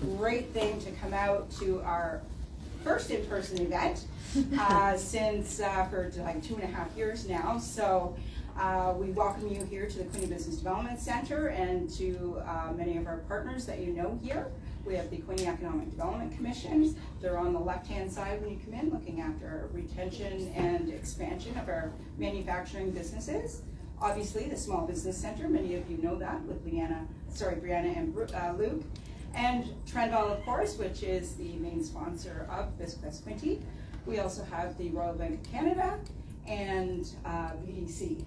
great thing to come out to our first in-person event since for like 2.5 years now. So we welcome you here to the Quinte Business Development Center and to many of our partners that you know here. We have the Quinte Economic Development Commission. They're on the left-hand side when you come in, looking after retention and expansion of our manufacturing businesses. Obviously, the Small Business Center, many of you know that with Brianna and Luke. And Trendall, of course, which is the main sponsor of BizQuest Quinte. We also have the Royal Bank of Canada and BDC,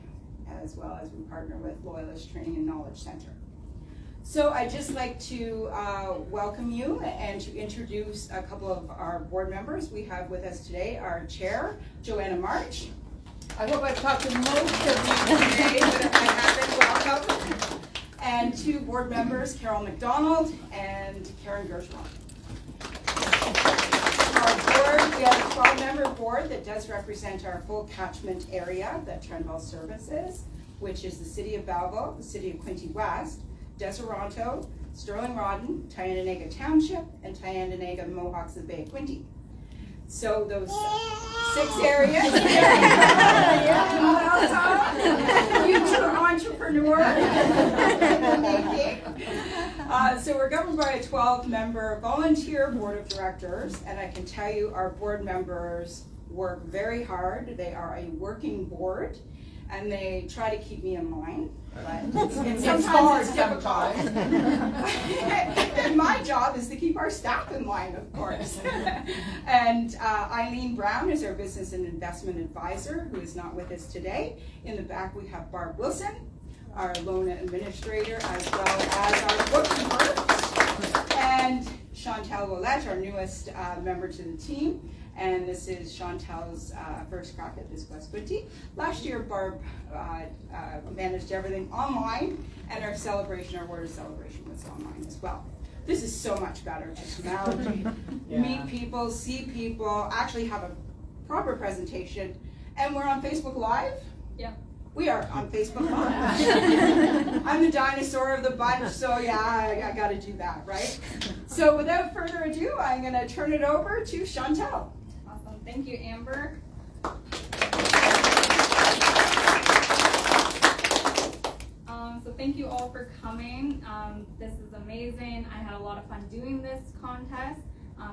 as well as we partner with Loyalist Training and Knowledge Center. So I'd just like to welcome you and to introduce a couple of our board members. We have with us today our chair, Joanna March. I hope I've talked to most of you today, but if I haven't, welcome. And two board members, Carol McDonald and Karen Gershon. Our board, we have a 12-member board that does represent our full catchment area that Trendall services, which is the City of Belleville, the City of Quinte West, Deseronto, Sterling Rawdon, Tyandanega Township, and Tyandanega Mohawks of the Bay of Quinte. So those 6 areas. Future entrepreneur. So we're governed by a 12-member volunteer board of directors, and I can tell you our board members work very hard. They are a working board, and they try to keep me in line. But sometimes it's difficult. And my job is to keep our staff in line, of course. And Eileen Brown is our business and investment advisor, who is not with us today. In the back, we have Barb Wilson, our loan administrator, as well as our bookkeeper, and Chantal Ouellette, our newest member to the team. And this is Chantal's first crack at BizQuest Quinte. Last year, Barb managed everything online, and our celebration, our Word of Celebration, was online as well. This is so much better to come out, meet people, see people, actually have a proper presentation. And we're on Facebook Live. Yeah. We are on Facebook Live. I'm the dinosaur of the bunch, so yeah, I got to do that, right? So without further ado, I'm going to turn it over to Chantal. Awesome. Thank you, Amber. So thank you all for coming. This is amazing. I had a lot of fun doing this contest.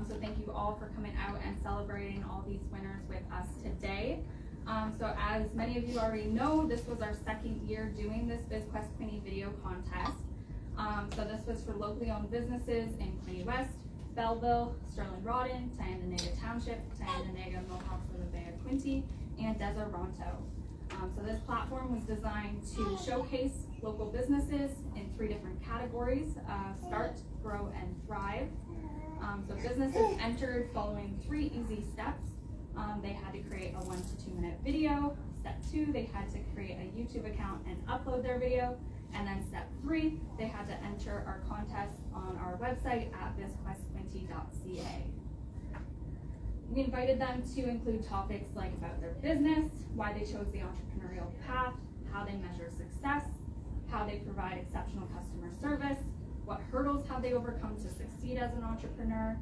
So thank you all for coming out and celebrating all these winners with us today. So as many of you already know, this was our second year doing this BizQuest Quinte video contest. So this was for locally owned businesses in Quinte West, Belleville, Sterling Rawdon, Tyandanega Township, Tyandanega Mohawks of the Bay of Quinte, and Deseronto. So this platform was designed to showcase local businesses in 3 different categories: start, grow, and thrive. So businesses entered following 3 easy steps. They had to create a 1 to 2 minute video. Step 2, they had to create a YouTube account and upload their video. And then step 3, they had to enter our contest on our website at bizquestquinte.ca. We invited them to include topics like about their business, why they chose the entrepreneurial path, how they measure success, how they provide exceptional customer service, what hurdles have they overcome to succeed as an entrepreneur,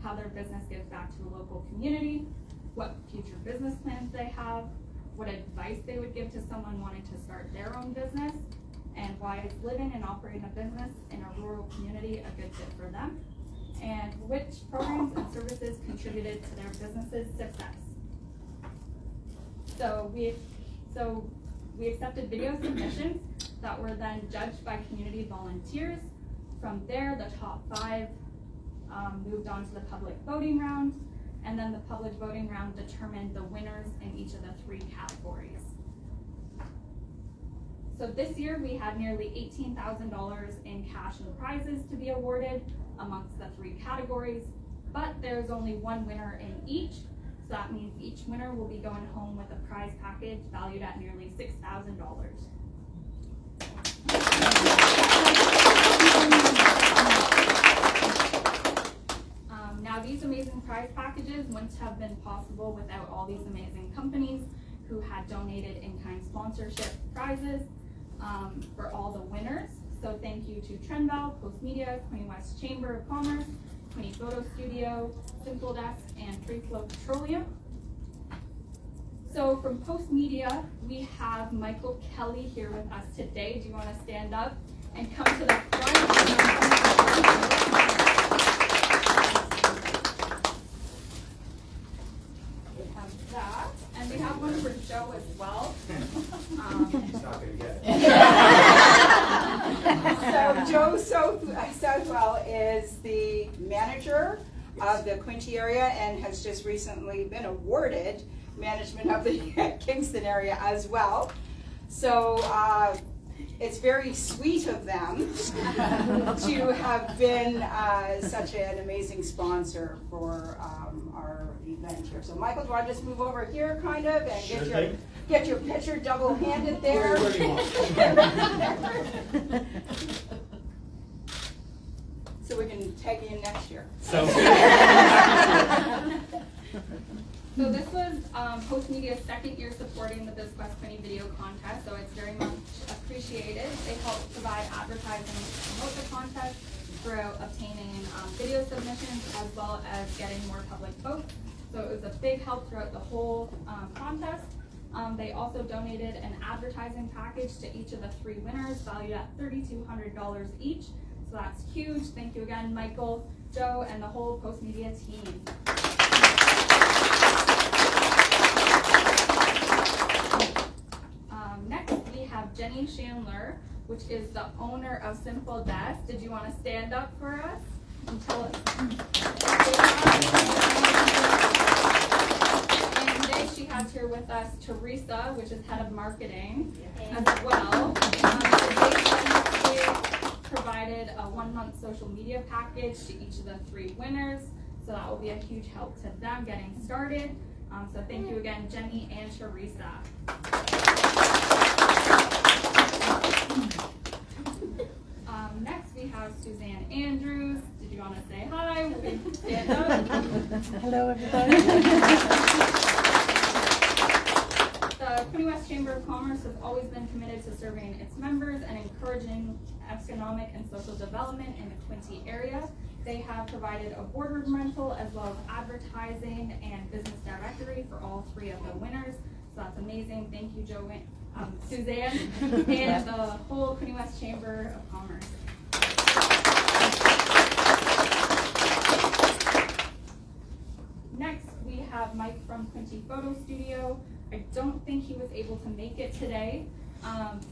how their business gives back to the local community, what future business plans they have, what advice they would give to someone wanting to start their own business, and why is living and operating a business in a rural community a good fit for them, and which programs and services contributed to their business's success. So we accepted video submissions that were then judged by community volunteers. From there, the top 5 moved on to the public voting round, and then the public voting round determined the winners in each of the 3 categories. So this year we had nearly $18,000 in cash and prizes to be awarded amongst the 3 categories, but there's only 1 winner in each. So that means each winner will be going home with a prize package valued at nearly $6,000. Now these amazing prize packages wouldn't have been possible without all these amazing companies who had donated in-kind sponsorship prizes for all the winners. So thank you to Trendval, Post Media, Quinte West Chamber of Commerce, Quinte Photo Studio, Simple Desk, and Free Flow Petroleum. So from Post Media, we have Michael Kelly here with us today. Do you want to stand up and come to the front? That, and we have one for Joe as well. He's not going to get it. So Joe Southwell is the manager of the Quinte area and has just recently been awarded management of the Kingston area as well. So it's very sweet of them to have been such an amazing sponsor for our event here. So Michael, do you want to just move over here kind of and Sure get your picture double-handed there? Where do you want? So we can tag you in next year. So this was Post Media's second year supporting the BizQuest Quinte video contest, so it's very much appreciated. They help provide advertising to promote the contest through obtaining video submissions as well as getting more public votes. So it was a big help throughout the whole contest. They also donated an advertising package to each of the 3 winners valued at $3,200 each. So that's huge. Thank you again, Michael, Joe, and the whole Post Media team. Next, we have Jenny Chandler, which is the owner of Simple Desk. Did you want to stand up for us and tell us? And today she has here with us Teresa, which is head of marketing as well. Today she provided a 1-month social media package to each of the 3 winners. So that will be a huge help to them getting started. So thank you again, Jenny and Teresa. Next we have Suzanne Andrews. Did you want to say hi? We can stand up. Hello, everybody. The Quinte West Chamber of Commerce has always been committed to serving its members and encouraging economic and social development in the Quinte area. They have provided a boardroom rental as well as advertising and business directory for all 3 of the winners. So that's amazing. Thank you, Suzanne, and the whole Quinte West Chamber of Commerce. Next, we have Mike from Quinte Photo Studio. I don't think he was able to make it today,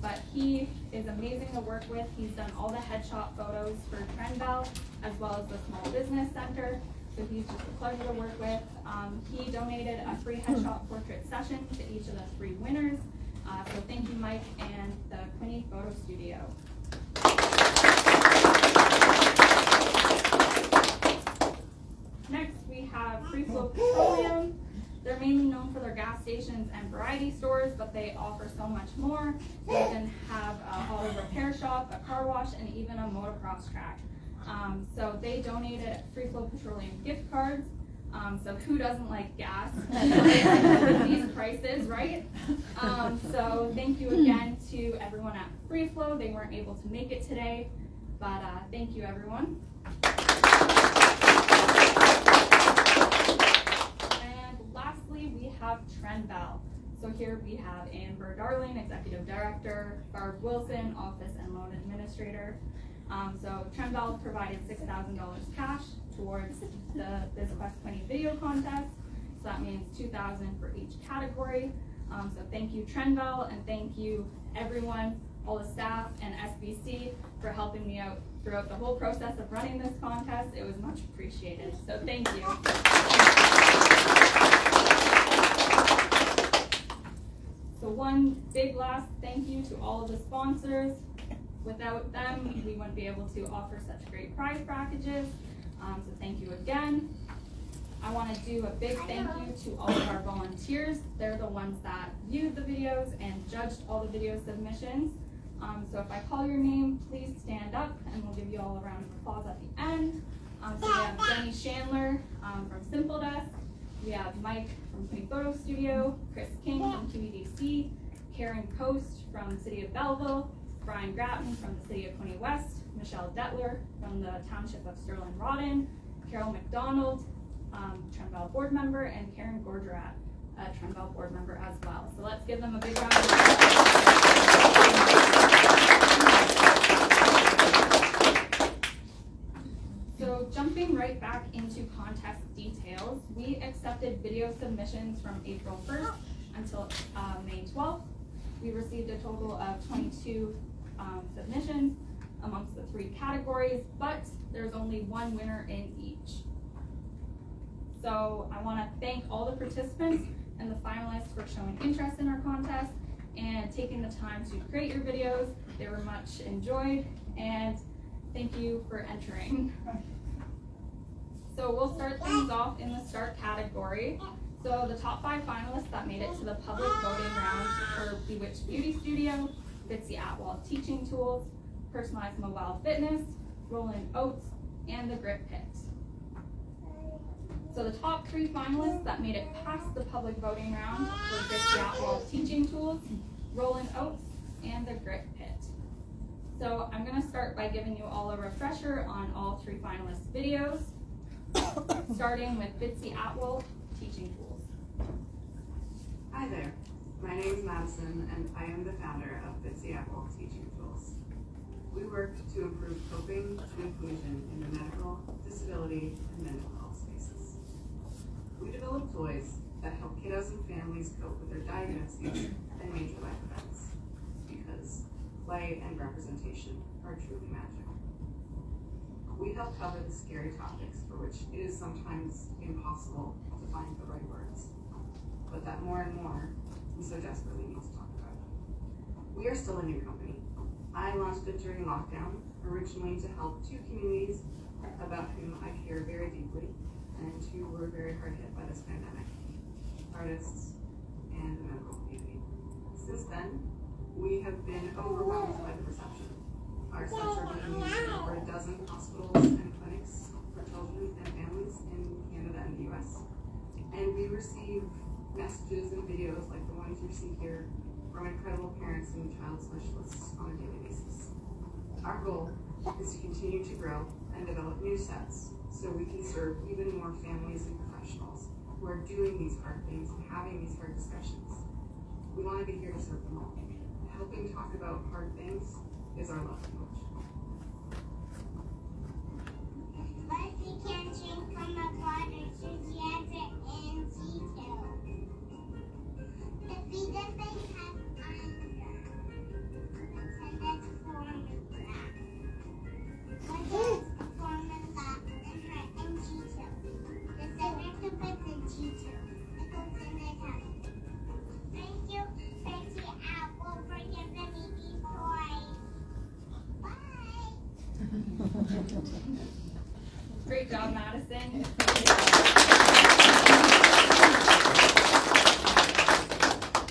but he is amazing to work with. He's done all the headshot photos for Trendval as well as the Small Business Center. So he's just a pleasure to work with. He donated a free headshot portrait session to each of the 3 winners. So thank you, Mike, and the Quinte Photo Studio. Next, we have Free Flow Petroleum. They're mainly known for their gas stations and variety stores, but they offer so much more. They even have a auto repair shop, a car wash, and even a motocross track. So they donated Free Flow Petroleum gift cards. So who doesn't like gas? These prices, right? So thank you again to everyone at Free Flow. They weren't able to make it today, but thank you, everyone. And lastly, we have Trendval. So here we have Amber Darling, Executive Director, Barb Wilson, Office and Loan Administrator. So Trendval provided $6,000 cash towards the BizQuest Quinte video contest. So that means $2,000 for each category. So thank you, Trendval, and thank you, everyone, all the staff and SBC for helping me out throughout the whole process of running this contest. It was much appreciated. So thank you. So one big last thank you to all of the sponsors. Without them, we wouldn't be able to offer such great prize packages. So thank you again. I want to do a big thank you to all of our volunteers. They're the ones that viewed the videos and judged all the video submissions. So if I call your name, please stand up and we'll give you all a round of applause at the end. So we have Jenny Chandler from Simple Desk. We have Mike from Quinte Photo Studio, Chris King from QEDC, Karen Coast from City of Belleville, Brian Gratton from the City of Quinte West, Michelle Detler from the Township of Sterling Rawdon, Carol McDonald, Trembell board member, and Karen Gorgerat, a Trembell board member as well. So let's give them a big round of applause. So jumping right back into contest details, we accepted video submissions from April 1st until May 12th. We received a total of 22 submissions amongst the 3 categories, but there's only one winner in each. So I want to thank all the participants and the finalists for showing interest in our contest and taking the time to create your videos. They were much enjoyed, and thank you for entering. So we'll start things off in the start category. So the top 5 finalists that made it to the public voting round were Bewitched Beauty Studio, Bitsy Atwell Teaching Tools, Personalized Mobile Fitness, Roland Oates, and the Grit Pit. So the top 3 finalists that made it past the public voting round were Bitsy Atwell Teaching Tools, Roland Oates, and the Grit Pit. So I'm going to start by giving you all a refresher on all 3 finalists' videos, starting with Bitsy Atwell Teaching Tools. Hi there, my name is Madison and I am the founder of Bitsy Atwell Teaching Tools. We work to improve coping and inclusion in the medical, disability, and mental health spaces. We develop toys that help kiddos and families cope with their diagnoses and major life events, because play and representation are truly magic. We help cover the scary topics for which it is sometimes impossible to find the right words, but that more and more we so desperately need to talk about. We are still a new company. I launched it during lockdown, originally to help 2 communities about whom I care very deeply and who were very hard hit by this pandemic, artists and the medical community. Since then, we have been overwhelmed by the reception. Our sets are being used in over a dozen hospitals and clinics for children and families in Canada and the US. And we receive messages and videos like the ones you see here from incredible parents and child specialists on a daily basis. Our goal is to continue to grow and develop new sets so we can serve even more families and professionals who are doing these hard things and having these hard discussions. We want to be here to serve them all. Helping talk about hard things is our love language. Mercy can drink from a water to gather in detail. The feet that they have under, intended to form a graph. What is a formula in her in detail? The subject of it in detail. It goes in the top. Thank you, Betsy Apple, for giving me these toys. Bye. Great job, Madison.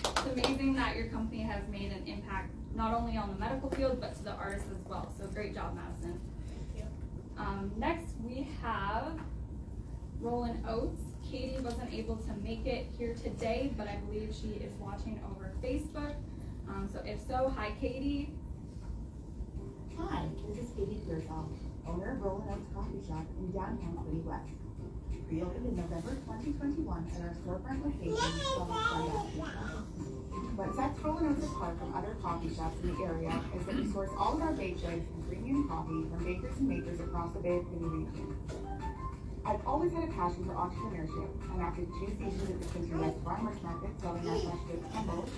It's amazing that your company has made an impact not only on the medical field, but to the artists as well. So great job, Madison. Thank you. Next, we have Roland Oates. Katie wasn't able to make it here today, but I believe she is watching over Facebook. So if so, hi, Katie. Hi, this is Katie Pearsall, owner of Roland Oates Coffee Shop in downtown Quinte West. Reopened in November 2021 at our storefront location called What sets Roland Oates apart from other coffee shops in the area is that we source all of our baked goods and premium coffee from bakers and makers across the Bay of Quinte region. I've always had a passion for entrepreneurship, and after 2 seasons at the Quinte West Farmers Market selling our fresh goods tumbles,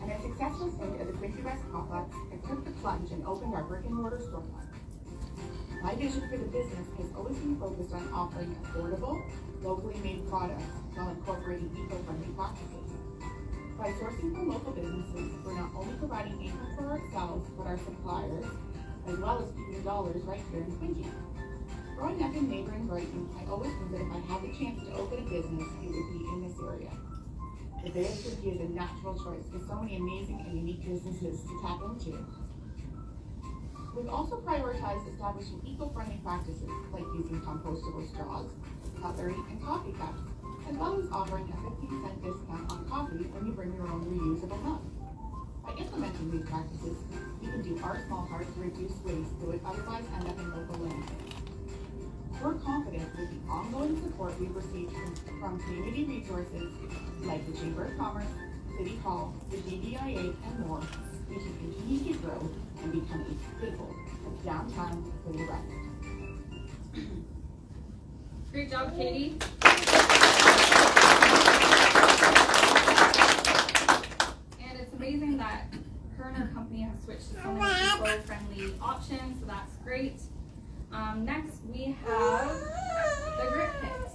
and a successful stint at the Quinte West Complex, I took the plunge and opened our brick-and-mortar storefront. My vision for the business has always been focused on offering affordable, locally made products while incorporating eco-friendly practices. By sourcing from local businesses, we're not only providing income for ourselves, but our suppliers, as well as keeping dollars right here in Quinte. Growing up in neighboring Brighton, I always knew that if I had the chance to open a business, it would be in this area. The Bay of Quinte is a natural choice with so many amazing and unique businesses to tap into. We've also prioritized establishing eco-friendly practices like using compostable straws, cutlery, and coffee cups, as well as offering a 15% discount on coffee when you bring your own reusable mug. By implementing these practices, we can do our small part to reduce waste that would otherwise end up in local landfills. We're confident with the ongoing support we've received from community resources like the Chamber of Commerce, City Hall, the DBIA, and more, we can continue to grow and become a staple of downtown City West. Great job, Katie. And it's amazing that her and her company have switched to so many eco-friendly options, so that's great. Next, we have the Grit Pit.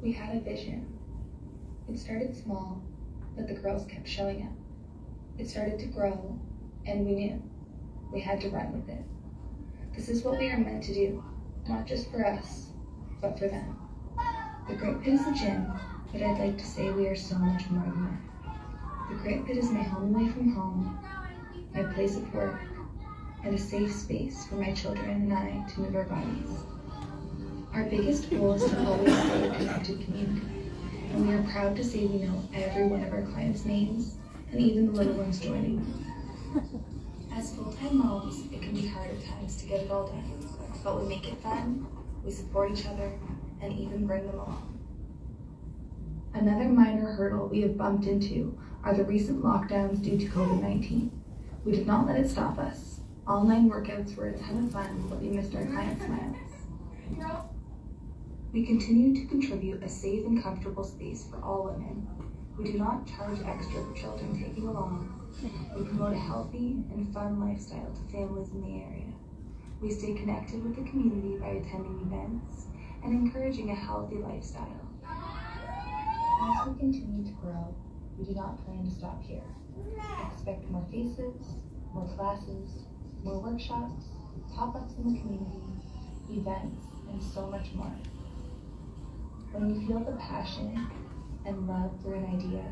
We had a vision. It started small, but the girls kept showing up. It started to grow, and we knew we had to run with it. This is what we are meant to do, not just for us, but for them. The Grit Pit is a gym, but I'd like to say we are so much more than that. The Grit Pit is my home away from home, my place of work, and a safe space for my children and I to move our bodies. Our biggest goal is to always stay a connected community, and we are proud to say we know every one of our clients' names, and even the little ones joining them. As full-time moms, it can be hard at times to get it all done, but we make it fun, we support each other, and even bring them along. Another minor hurdle we have bumped into are the recent lockdowns due to COVID-19. We did not let it stop us. Online workouts were a ton of fun, but we missed our clients' smiles. We continue to contribute a safe and comfortable space for all women. We do not charge extra for children taking along. We promote a healthy and fun lifestyle to families in the area. We stay connected with the community by attending events and encouraging a healthy lifestyle. As we continue to grow, we do not plan to stop here. Expect more faces, more classes, more workshops, pop-ups in the community, events, and so much more. When you feel the passion and love for an idea,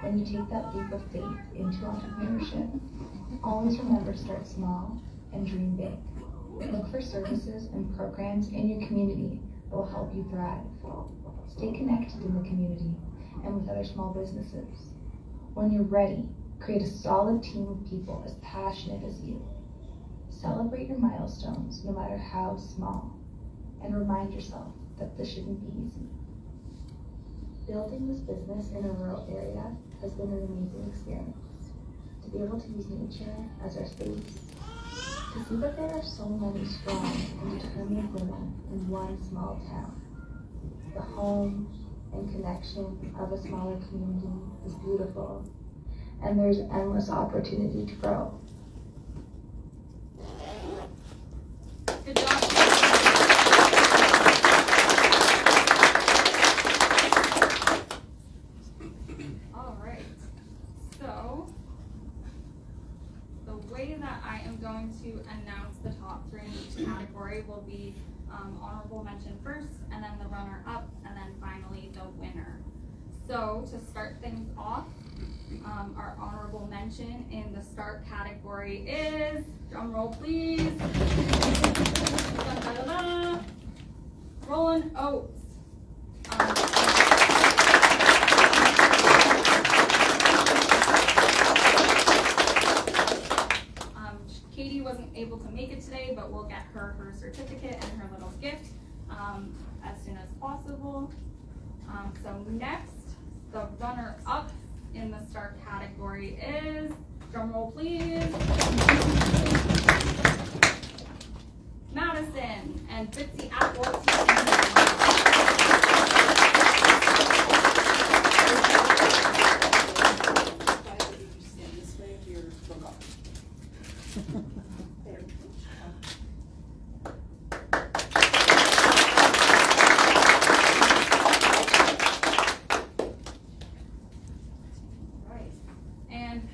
when you take that leap of faith into entrepreneurship, always remember to start small and dream big. Look for services and programs in your community that will help you thrive. Stay connected in the community and with other small businesses. When you're ready, create a solid team of people as passionate as you. Celebrate your milestones, no matter how small, and remind yourself that this shouldn't be easy. Building this business in a rural area has been an amazing experience. To be able to use nature as our space, to see that there are so many strong and determined women in one small town. The home and connection of a smaller community is beautiful, and there's endless opportunity to grow. Good job. All right. So, the way that I am going to announce the top three in each category will be honorable mention first, and then the runner-up, and then finally the winner. So, to start things off, our honorable mention in the start category is, drum roll please, Roland Oates. Katie wasn't able to make it today, but we'll get her certificate and her little gift as soon as possible. So next, the runner-up in the start category is, drum roll please, Madison and Bitsy Apple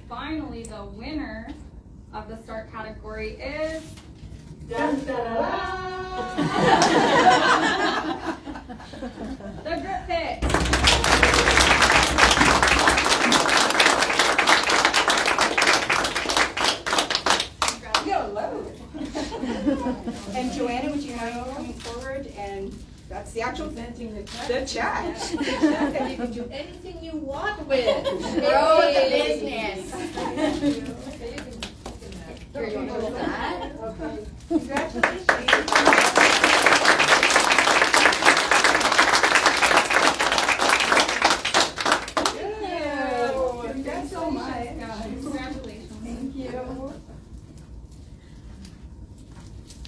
Finally, the winner of the start category is the Grit Pit. Yo, load. And Joanna, would you mind coming forward, and that's the actual Presenting the check. And you can do anything you want with. Grow the business. Here, you want to hold that? Okay. Congratulations. Thanks so much. Congratulations. Thank you.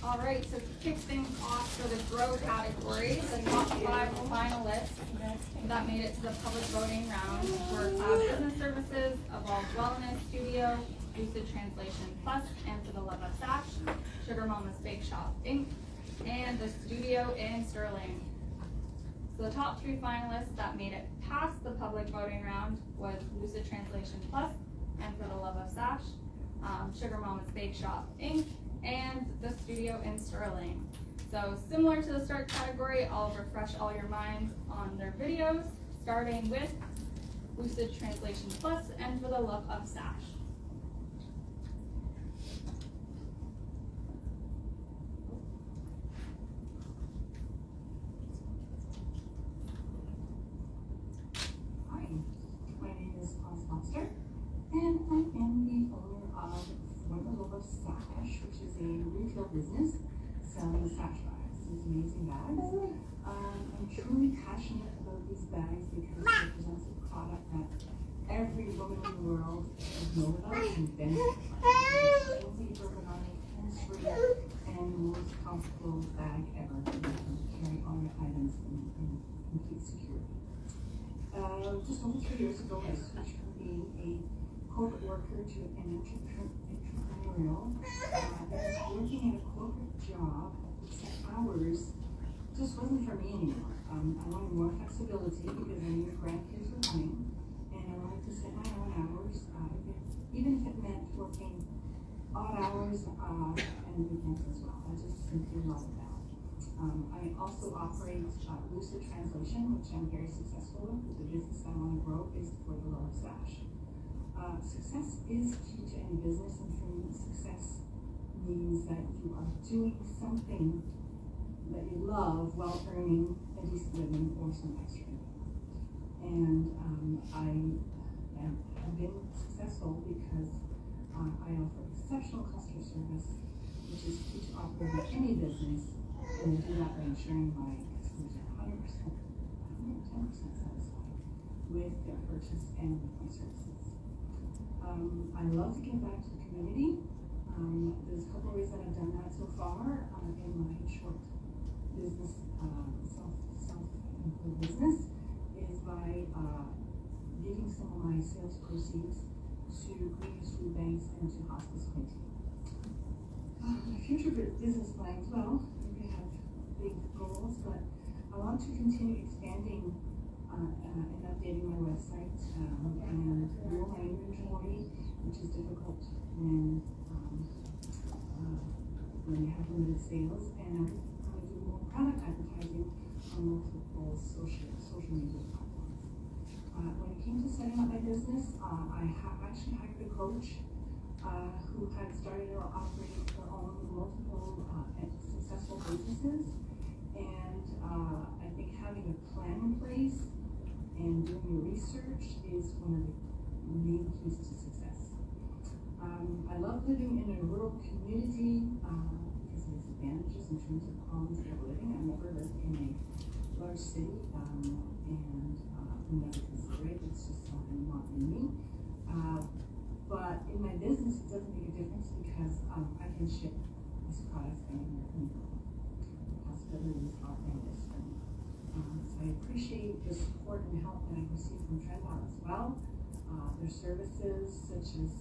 All right, so to kick things off for the grow category, the top 5 finalists that made it to the public voting round were Business Services, Evolve Wellness Studio, Lucid Translation Plus, and For the Love of Sash, Sugar Mama's Bake Shop Inc., and the studio in Sterling. So the top 3 finalists that made it past the public voting round was Lucid Translation Plus, and For the Love of Sash, Sugar Mama's Bake Shop Inc., and the studio in Sterling. So similar to the start category, I'll refresh all your minds on their videos, starting with Lucid Translation Plus and For the Love of Sash. Hi, my name is Foster, and I am the owner of For the Love of Sash, which is a retail business selling sash bags, these amazing bags. I'm truly passionate about these bags because it represents a product that every woman in the world should know about and benefit from. It's totally ergonomic, hands-free, and the most comfortable bag ever. You can carry all your items in complete security. Just over 3 years ago, I switched from being a corporate worker to an entrepreneurial. Because working in a corporate job with set hours just wasn't for me anymore. I wanted more flexibility because I knew grandkids were coming, and I wanted to set my own hours, even if it meant working odd hours and weekends as well. I just simply loved that. I also operate Lucid Translation, which I'm very successful with. The business I want to grow is For the Love of Sash. Success is key to any business, and for me, success means that you are doing something that you love while earning a decent living or some extra income. And I've been successful because I offer exceptional customer service, which is key to operating any business. And I do that by ensuring my customers are 100%, 110% satisfied with their purchase and with my services. I love to give back to the community. There's a couple of ways that I've done that so far in my short business, self-employed business, is by giving some of my sales proceeds to Green's Food Banks and to Hospice Quinte. Future business plans, well, we have big goals, but I want to continue expanding and updating my website and grow my inventory, which is difficult when you have limited sales. And I want to do more product advertising on multiple social media platforms. When it came to setting up my business, I actually hired a coach who had started or operated her own multiple successful businesses. And I think having a plan in place and doing your research is one of the main keys to success. I love living in a rural community because of its advantages in terms of quality of living. I've never lived in a large city and never consider it. It's just something not in me. But in my business, it doesn't make a difference because I can ship these products anywhere in the world. The possibilities are endless. So I appreciate the support and help that I receive from Trendbot as well. Their services such as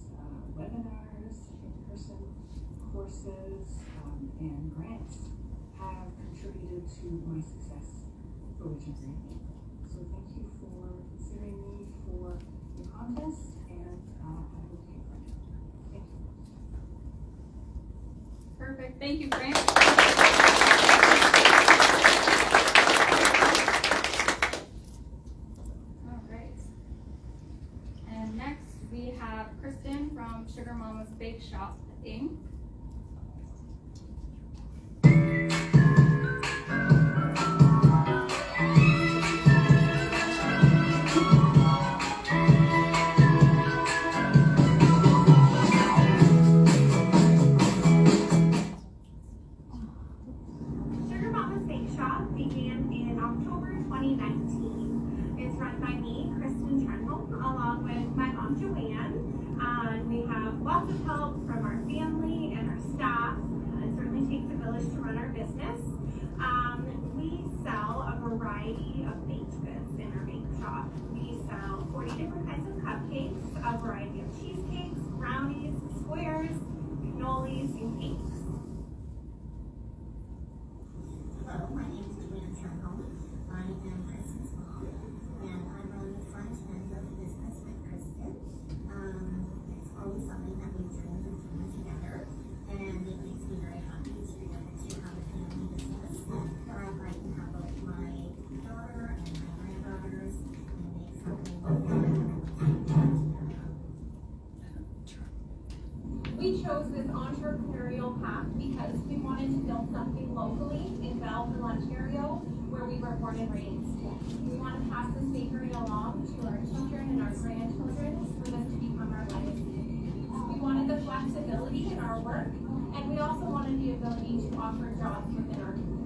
webinars, in-person courses, and grants have contributed to my success, for which I'm very thankful. So thank you for considering me for your contest, and I will take it from you. Thank you. Perfect. Thank you, Grant. All right. And next we have Kristen from Sugar Mama's Bake Shop Inc. variety of baked goods in our bake shop. We sell 40 different kinds of cupcakes, a variety of cheesecakes, brownies, squares, cannolis, and cakes. Hello, my name is Suzanne. I am Kristen's mom, and I'm on the front end of the business with Kristen. It's always something that we dreamed of doing together, and it makes me very happy to be able to have a family business where I can have both my daughter and my granddaughters and make something We chose this entrepreneurial path because we wanted to build something locally in Belleville, Ontario, where we were born and raised. We want to pass this bakery along to our children and our grandchildren for this to become our legacy. We wanted the flexibility in our work, and we also wanted the ability to offer jobs within our community.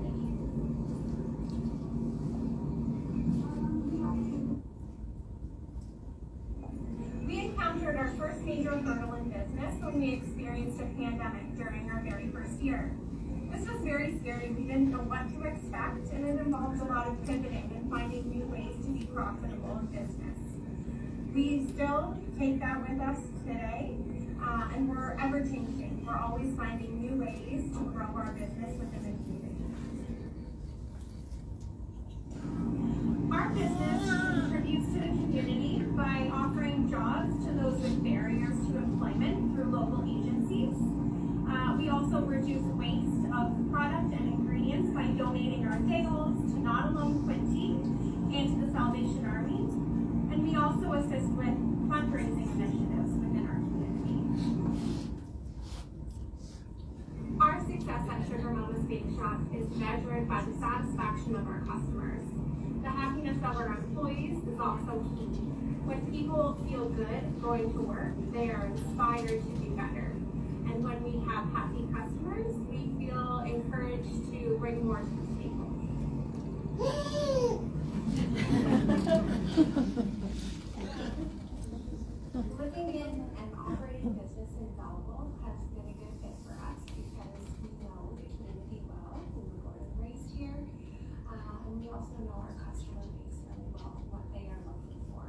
We encountered our first major hurdle in business when we experienced a pandemic during our very first year. This was very scary. We didn't know what to expect, and it involved a lot of pivoting and finding new ways to be profitable in business. We still take that with us today, and we're ever changing. We're always finding new ways to grow our business within the community. Our business contributes to the community by offering jobs to those with barriers to employment through local agencies. We also reduce waste of product and ingredients by donating our bagels to Not Alone Quinte and to the Salvation Army. And we also assist with fundraising initiatives within our community. Our success at Sugar Mama's Bake Shop is measured by the satisfaction of our customers. The happiness of our employees is also key. When people feel good going to work, they are inspired to do better. And when we have happy customers, we feel encouraged to bring more to the table. Living in and operating business in Belleville has been a good fit for us because we know the community well. We were born and raised here, and we also know our customer base really well, what they are looking for.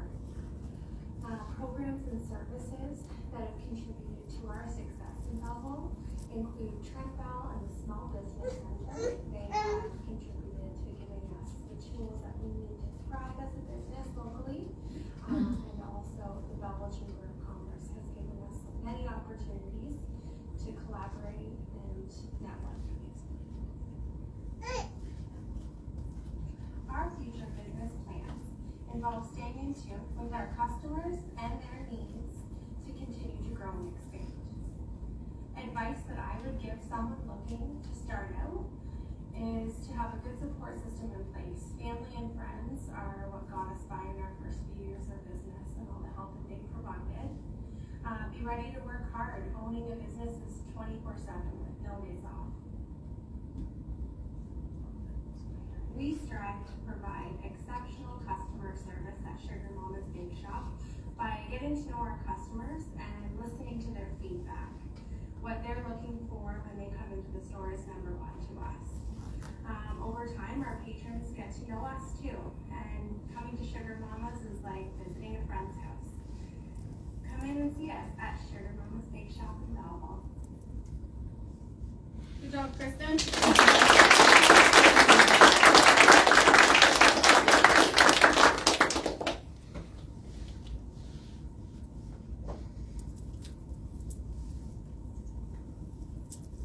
Programs and services that have contributed to our success in Belleville include Trent Bell and the Small Business Center. They have contributed to giving us the tools that we need to thrive as a business locally. And also the Belleville Chamber of Commerce has given us many opportunities to collaborate and network. Our future business plans involve staying in tune with our customers and their needs to continue to grow and expand. Advice that I would give someone looking to start out is to have a good support system in place. Family and friends are what got us by in our first few years of business and all the help that they provided. Be ready to work hard. Owning a business is 24/7 with no days off. We strive to provide exceptional customer service at Sugar Mama's Bake Shop by getting to know our customers and listening to their feedback. What they're looking for when they come into the store is number one to us. Over time, our patrons get to know us too, and coming to Sugar Mama's is like visiting a friend's house. Come in and see us at Sugar Mama's Bake Shop in Belleville. Good job, Kristen.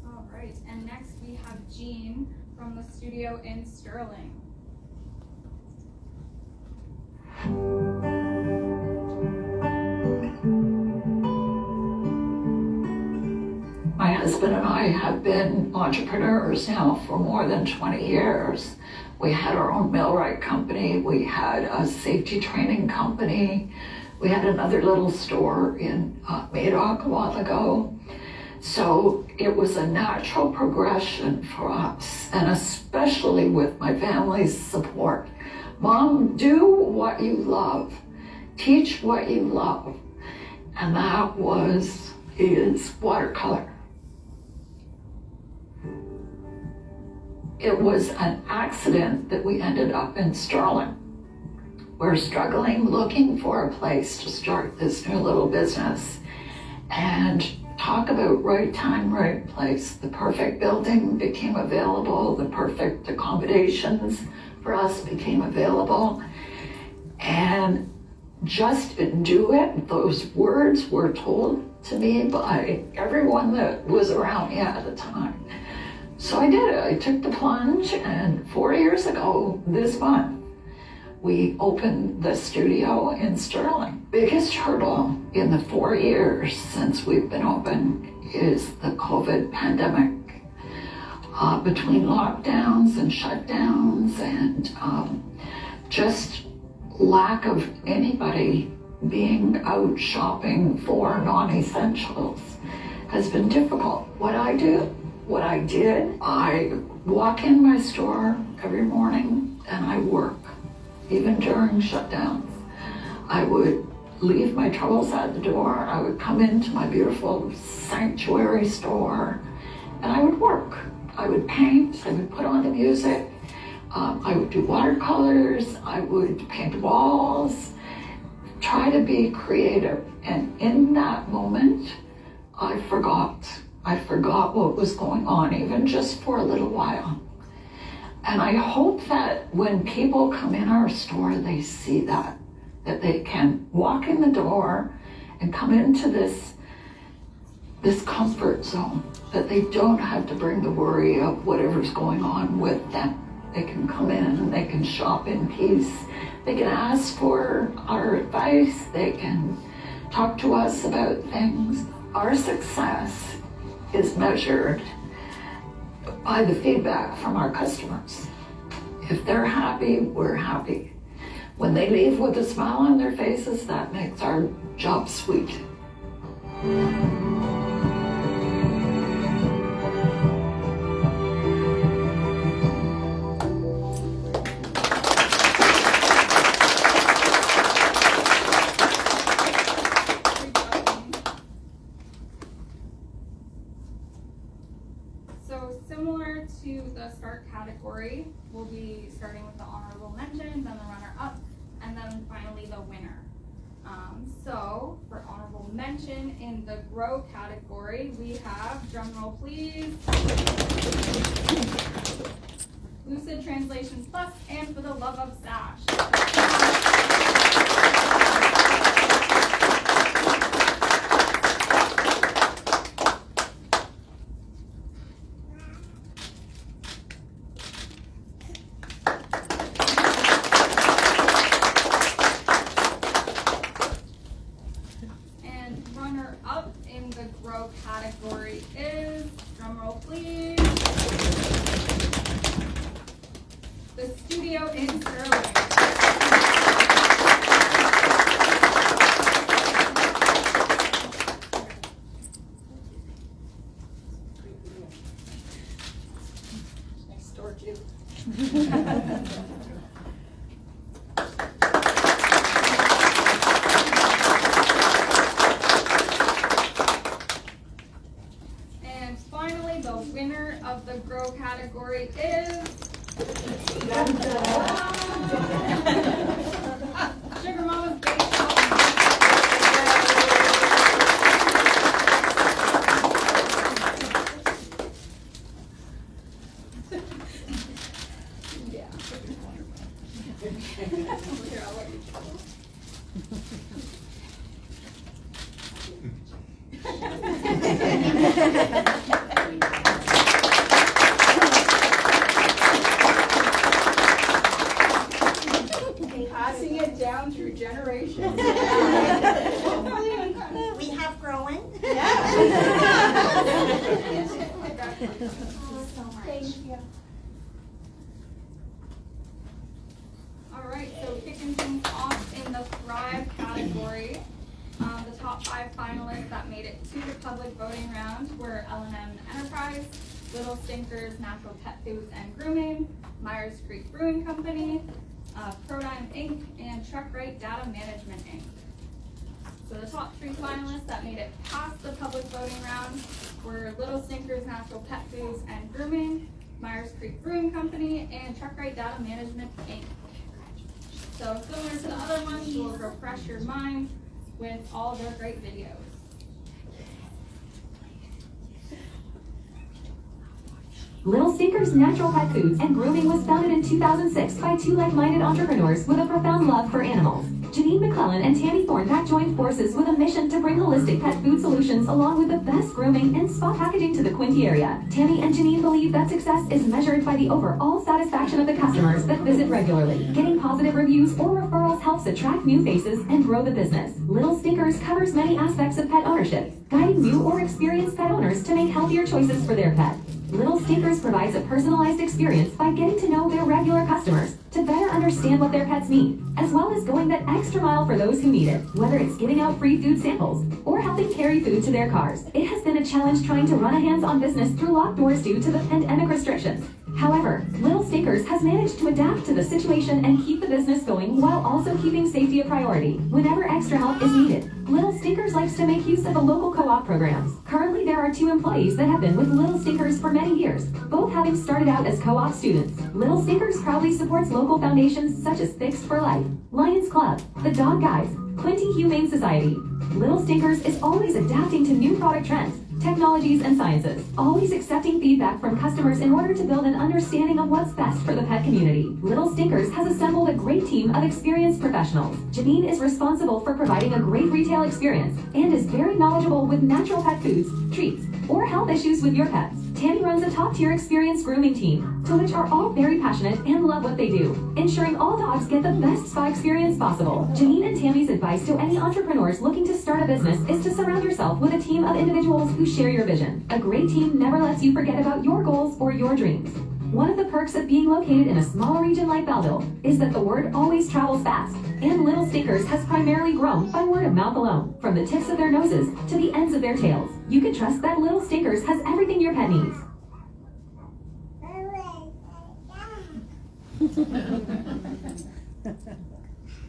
All right, and next we have Jean from the studio in Sterling. My husband and I have been entrepreneurs now for more than 20 years. We had our own millwright company. We had a safety training company. We had another little store in Madoc a while ago. So it was a natural progression for us, and especially with my family's support. Mom, do what you love. Teach what you love. And that is watercolor. it was an accident that we ended up in Sterling. We're struggling, looking for a place to start this new little business. And talk about right time, right place. The perfect building became available. The perfect accommodations for us became available. And just do it. Those words were told to me by everyone that was around me at the time. So I did it. I took the plunge, and 4 years ago this month, we opened the studio in Sterling. Biggest hurdle in the 4 years since we've been open is the COVID pandemic. Between lockdowns and shutdowns and just lack of anybody being out shopping for non-essentials has been difficult. What I did, I walk in my store every morning and I work, even during shutdowns. I would leave my troubles at the door. I would come into my beautiful sanctuary store and I would work. I would paint, I would put on the music, I would do watercolors, I would paint walls, try to be creative. And in that moment, I forgot what was going on, even just for a little while. And I hope that when people come in our store, they see that they can walk in the door and come into this comfort zone, that they don't have to bring the worry of whatever's going on with them. They can come in and they can shop in peace. They can ask for our advice. They can talk to us about things. Our success is measured by the feedback from our customers. If they're happy, we're happy. When they leave with a smile on their faces, that makes our job sweet. So similar to the start category, we'll be starting with the honorable mentions, then the runner-up, and then finally the winner. So for honorable mention in the grow category, we have, drumroll please, Lucid Translations Plus and For the Love of Sash. Runner-up in the grow category is, drumroll please, the studio in Sterling. Next door too. The winner of the grow category is Sugar Mama's Baked Yeah. Here, I'll let you passing it down through generations. We have growing. Thank you. All right, so kicking things off in the Thrive category, the top 5 finalists that made it to the public voting round were L&M Enterprise, Little Stinkers Natural Pet Foods and Grooming, Myers Creek Brewing Company, Prodigm Inc., and Truckwright Data Management Inc. So the top 3 finalists that made it past the public voting round were Little Stinkers Natural Pet Foods and Grooming, Myers Creek Brewing Company, and Truck Ride Data Management, Inc. So similar to the other ones, we'll refresh your mind with all their great videos. Little Stinkers Natural Pet Foods and Grooming was founded in 2006 by two like-minded entrepreneurs with a profound love for animals. Janine McClellan and Tammy Thornback joined forces with a mission to bring holistic pet food solutions along with the best grooming and spa packaging to the Quinte area. Tammy and Janine believe that success is measured by the overall satisfaction of the customers that visit regularly. Getting positive reviews or referrals helps attract new faces and grow the business. Little Stinkers covers many aspects of pet ownership, guiding new or experienced pet owners to make healthier choices for their pet. Little Stinkers provides a personalized experience by getting to know their regular customers to better understand what their pets need, as well as going that extra mile for those who need it, whether it's giving out free food samples or helping carry food to their cars. It has been a challenge trying to run a hands-on business through locked doors due to the pandemic restrictions. However, Little Stinkers has managed to adapt to the situation and keep the business going while also keeping safety a priority whenever extra help is needed. Little Stinkers likes to make use of the local co-op programs. Currently, there are 2 employees that have been with Little Stinkers for many years, both having started out as co-op students. Little Stinkers proudly supports local foundations such as Fixed for Life, Lions Club, the Dog Guides, Quinte Humane Society. Little Stinkers is always adapting to new product trends, technologies, and sciences, always accepting feedback from customers in order to build an understanding of what's best for the pet community. Little Stinkers has assembled a great team of experienced professionals. Janine is responsible for providing a great retail experience and is very knowledgeable with natural pet foods, treats, or health issues with your pets. Tammy runs a top-tier experienced grooming team, to which are all very passionate and love what they do, ensuring all dogs get the best spa experience possible. Janine and Tammy's advice to any entrepreneurs looking to start a business is to surround yourself with a team of individuals who share your vision. A great team never lets you forget about your goals or your dreams. One of the perks of being located in a small region like Belleville is that the word always travels fast, and Little Stinkers has primarily grown by word of mouth alone, from the tips of their noses to the ends of their tails. You can trust that Little Stinkers has everything your pet needs.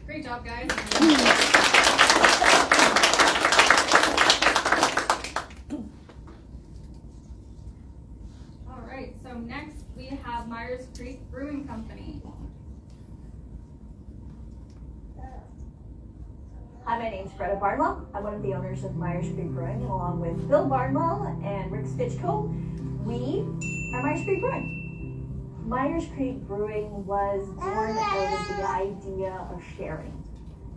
Great job, guys. All right, so next we have Myers Creek Brewing Company. Hi, my name's Greta Barnwell. I'm one of the owners of Myers Creek Brewing, along with Bill Barnwell and Rick Stitchko. We are Myers Creek Brewing. Myers Creek Brewing was born out of the idea of sharing.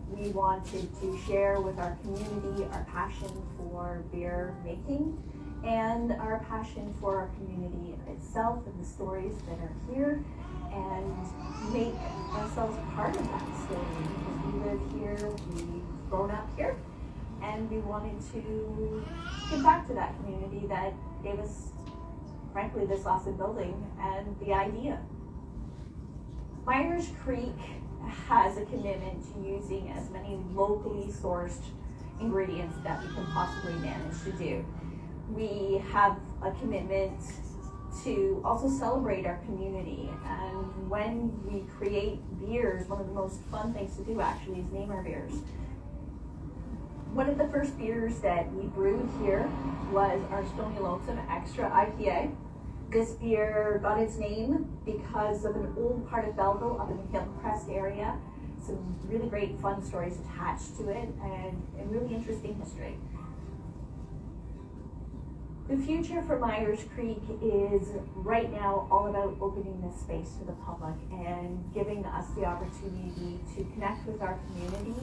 We wanted to share with our community our passion for beer making and our passion for our community itself and the stories that are here, and make ourselves part of that story because we live here, we've grown up here, and we wanted to give back to that community that gave us, frankly, this awesome building and the idea. Myers Creek has a commitment to using as many locally sourced ingredients that we can possibly manage to do. We have a commitment to also celebrate our community, and when we create beers, one of the most fun things to do actually is name our beers. One of the first beers that we brewed here was our Stony Lonesome Extra IPA. This beer got its name because of an old part of Belleville up in the Hillcrest area. Some really great fun stories attached to it and a really interesting history. The future for Myers Creek is right now all about opening this space to the public and giving us the opportunity to connect with our community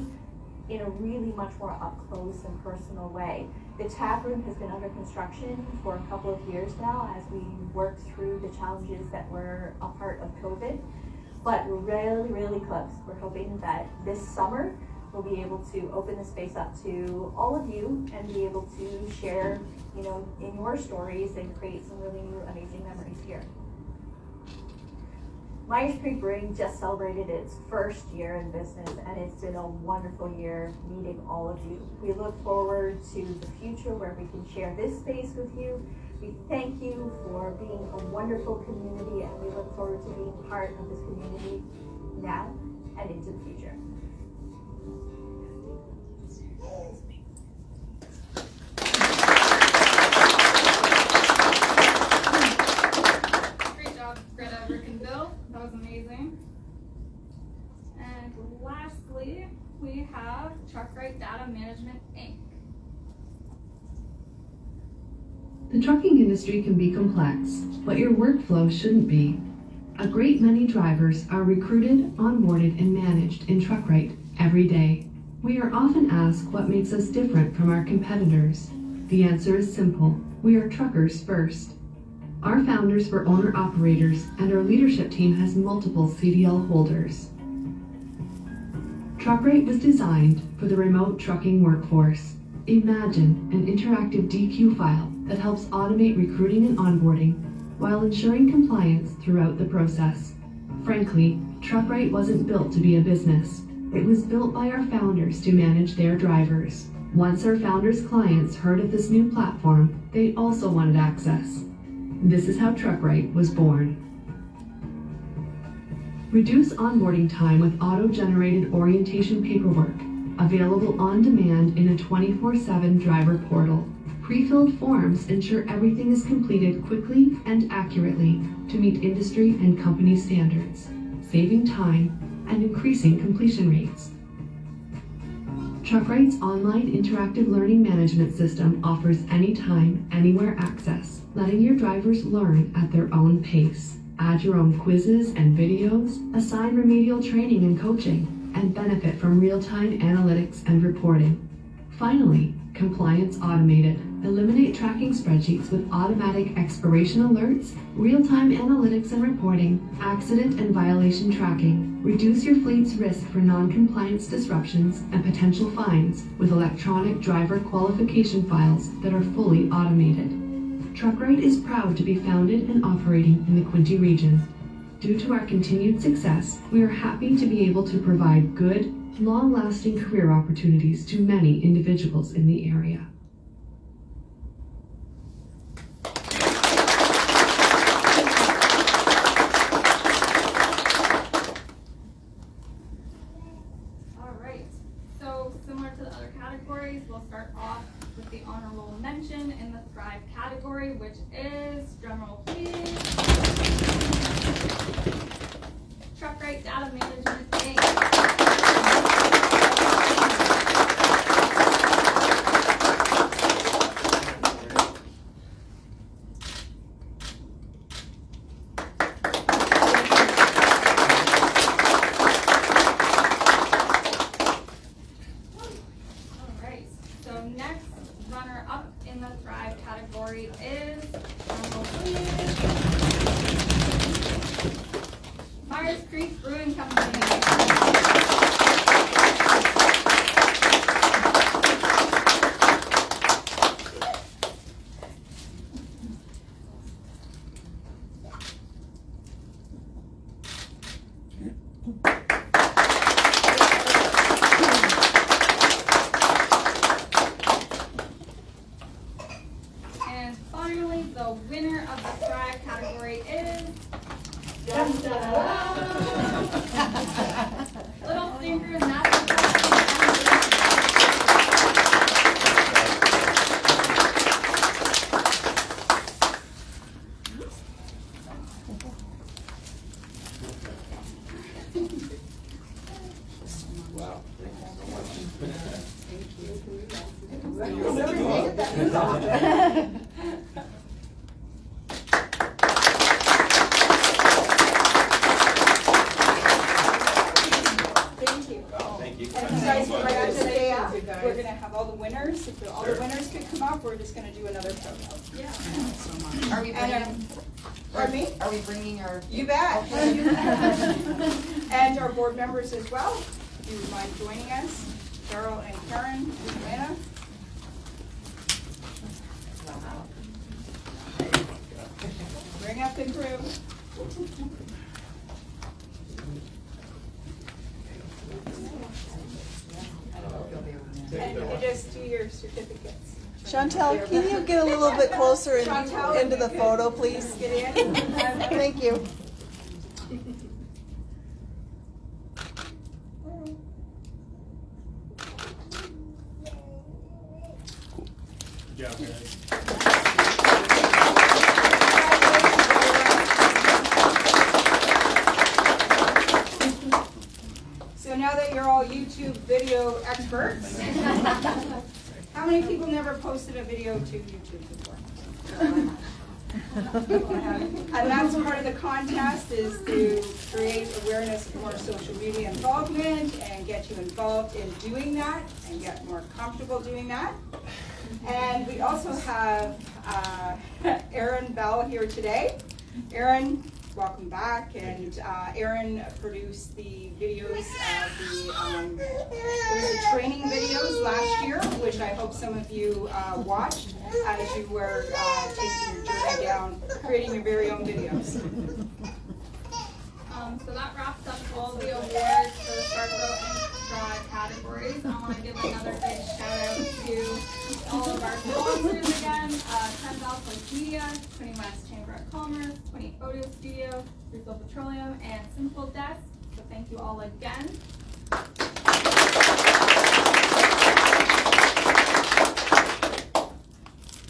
in a really much more up close and personal way. The tap room has been under construction for a couple of years now as we work through the challenges that were a part of COVID, but we're really, really close. We're hoping that this summer we'll be able to open the space up to all of you and be able to share, in your stories and create some really new, amazing memories here. Myers Creek Brewing just celebrated its first year in business, and it's been a wonderful year meeting all of you. We look forward to the future where we can share this space with you. We thank you for being a wonderful community, and we look forward to being part of this community now and into the future. Great job, The trucking industry can be complex, but your workflow shouldn't be. A great many drivers are recruited, onboarded, and managed in TruckRight every day. We are often asked what makes us different from our competitors. The answer is simple. We are truckers first. Our founders were owner-operators, and our leadership team has multiple CDL holders. TruckRight was designed for the remote trucking workforce. Imagine an interactive DQ file that helps automate recruiting and onboarding while ensuring compliance throughout the process. Frankly, TruckRight wasn't built to be a business. It was built by our founders to manage their drivers. Once our founders' clients heard of this new platform, they also wanted access. This is how TruckRight was born. Reduce onboarding time with auto-generated orientation paperwork, available on demand in a 24/7 driver portal. Pre-filled forms ensure everything is completed quickly and accurately to meet industry and company standards, saving time and increasing completion rates. TruckRight's online interactive learning management system offers anytime, anywhere access, letting your drivers learn at their own pace. Add your own quizzes and videos, assign remedial training and coaching, and benefit from real-time analytics and reporting. Finally, compliance automated. Eliminate tracking spreadsheets with automatic expiration alerts, real-time analytics and reporting, accident and violation tracking. Reduce your fleet's risk for non-compliance disruptions and potential fines with electronic driver qualification files that are fully automated. TruckRight is proud to be founded and operating in the Quinte region. Due to our continued success, we are happy to be able to provide good, long-lasting career opportunities to many individuals in the area. We'll start off with the honorable mention in the Thrive category, which is, drumroll please, TruckRight Data Management Inc. We're going to have all the winners. If all the winners could come up, we're just going to do another photo. Yeah. Are we bringing? Pardon me? Are we bringing our? You bet. Okay. And our board members as well. Do you mind joining us? Carol and Karen, Joanna. Bring up the crew. And you just do your certificates. Chantel, can you get a little bit closer into the photo, please? Get in. Thank you. Good job, guys. So now that you're all YouTube video experts, how many people never posted a video to YouTube before? And that's part of the contest, is to create awareness of more social media involvement and get you involved in doing that and get more comfortable doing that. And we also have Erin Bell here today. Erin, welcome back. And Erin produced the videos, the training videos last year, which I hope some of you watched as you were taking your journey down, creating your very own videos. So that wraps up all the awards for the Start, Grow, and Thrive categories. I want to give another big shout out to all of our sponsors again. Chandler Social Media, Quinte West Chamber of Commerce, Quinte Photo Studio, Petroleum, and Simple Desk. So thank you all again.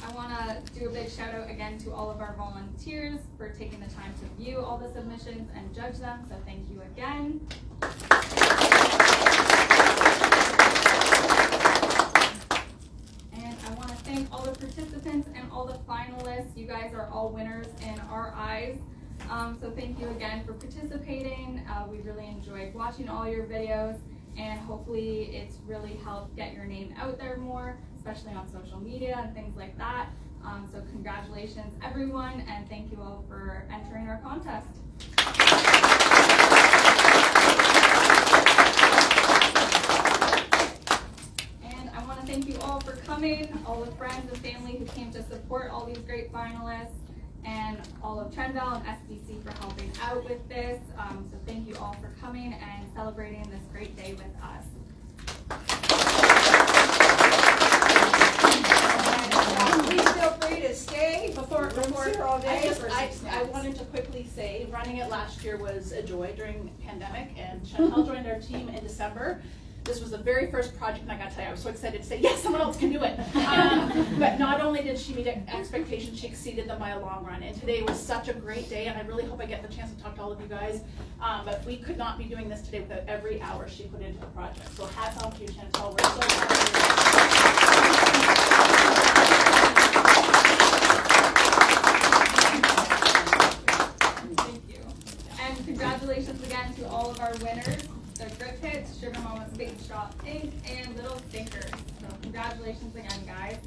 I want to do a big shout out again to all of our volunteers for taking the time to view all the submissions and judge them. So thank you again. And I want to thank all the participants and all the finalists. You guys are all winners in our eyes. So thank you again for participating. We really enjoyed watching all your videos, and hopefully it's really helped get your name out there more, especially on social media and things like that. So congratulations everyone, and thank you all for entering our contest. And I want to thank you all for coming, all the friends and family who came to support all these great finalists, and all of Trendville and SDC for helping out with this. So thank you all for coming and celebrating this great day with us. Please feel free to stay before all day. I wanted to quickly say, running it last year was a joy during the pandemic, and Chantel joined our team in December. This was the very first project, and I got to tell you, I was so excited to say, yes, someone else can do it. But not only did she meet expectations, she exceeded them by a long run. And today was such a great day, and I really hope I get the chance to talk to all of you guys. But we could not be doing this today without every hour she put into the project. So hats off to you, Chantel. We're so Thank you. And congratulations again to all of our winners. The Grip Hits, Sugar Mama's Bake Shop Inc., and Little Thinkers. So congratulations again, guys.